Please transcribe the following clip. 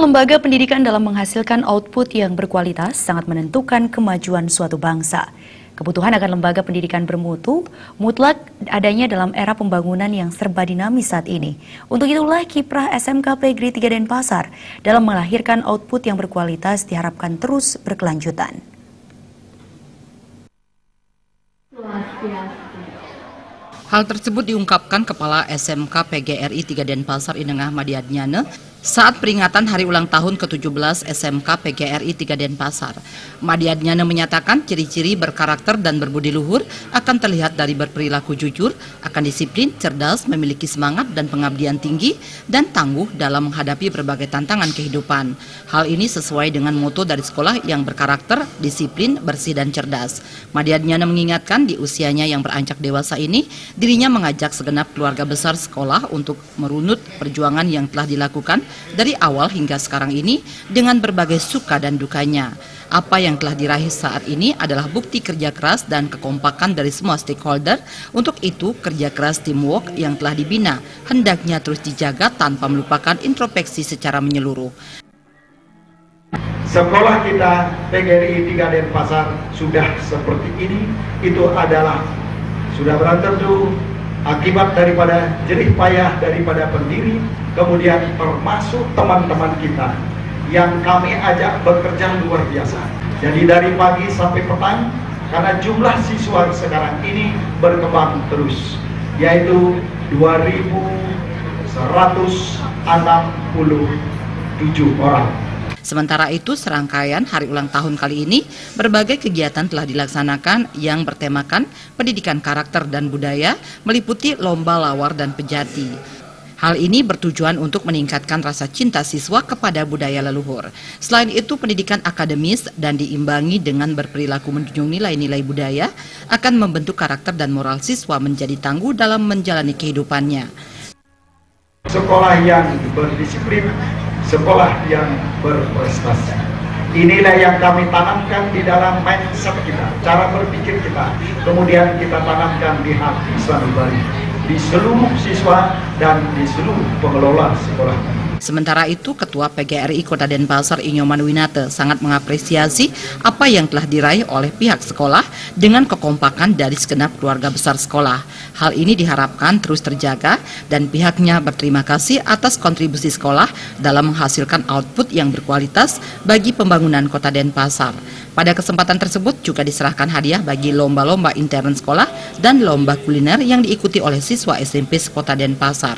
lembaga pendidikan dalam menghasilkan output yang berkualitas sangat menentukan kemajuan suatu bangsa. Kebutuhan akan lembaga pendidikan bermutu mutlak adanya dalam era pembangunan yang serba dinamis saat ini. Untuk itulah kiprah SMK Negeri 3 Denpasar dalam melahirkan output yang berkualitas diharapkan terus berkelanjutan. Hal tersebut diungkapkan Kepala SMK PGRI 3 Denpasar Inengah Madiadnyane saat peringatan hari ulang tahun ke-17 SMK PGRI 3 Denpasar. Madiadnyane menyatakan ciri-ciri berkarakter dan berbudi luhur akan terlihat dari berperilaku jujur, akan disiplin, cerdas, memiliki semangat dan pengabdian tinggi, dan tangguh dalam menghadapi berbagai tantangan kehidupan. Hal ini sesuai dengan moto dari sekolah yang berkarakter, disiplin, bersih, dan cerdas. Madiadnyane mengingatkan di usianya yang beranjak dewasa ini, dirinya mengajak segenap keluarga besar sekolah untuk merunut perjuangan yang telah dilakukan dari awal hingga sekarang ini dengan berbagai suka dan dukanya. Apa yang telah diraih saat ini adalah bukti kerja keras dan kekompakan dari semua stakeholder. Untuk itu, kerja keras teamwork yang telah dibina hendaknya terus dijaga tanpa melupakan introspeksi secara menyeluruh. Sekolah kita PGRI 3 Denpasar sudah seperti ini, itu adalah sudah tentu akibat daripada jerih payah daripada pendiri, kemudian termasuk teman-teman kita yang kami ajak bekerja luar biasa. Jadi dari pagi sampai petang, karena jumlah siswa sekarang ini berkembang terus, yaitu 2.167 orang. Sementara itu, serangkaian hari ulang tahun kali ini, berbagai kegiatan telah dilaksanakan yang bertemakan pendidikan karakter dan budaya, meliputi lomba lawar dan pejati. Hal ini bertujuan untuk meningkatkan rasa cinta siswa kepada budaya leluhur. Selain itu, pendidikan akademis dan diimbangi dengan berperilaku menjunjung nilai-nilai budaya akan membentuk karakter dan moral siswa menjadi tangguh dalam menjalani kehidupannya. Sekolah yang berdisiplin, sekolah yang berprestasi. Inilah yang kami tanamkan di dalam mindset kita, cara berpikir kita. Kemudian kita tanamkan di hati sanubari, di seluruh siswa dan di seluruh pengelola sekolah. Sementara itu, Ketua PGRI Kota Denpasar Inyoman Winate sangat mengapresiasi apa yang telah diraih oleh pihak sekolah dengan kekompakan dari segenap keluarga besar sekolah. Hal ini diharapkan terus terjaga dan pihaknya berterima kasih atas kontribusi sekolah dalam menghasilkan output yang berkualitas bagi pembangunan Kota Denpasar. Pada kesempatan tersebut juga diserahkan hadiah bagi lomba-lomba intern sekolah dan lomba kuliner yang diikuti oleh siswa SMP Kota Denpasar.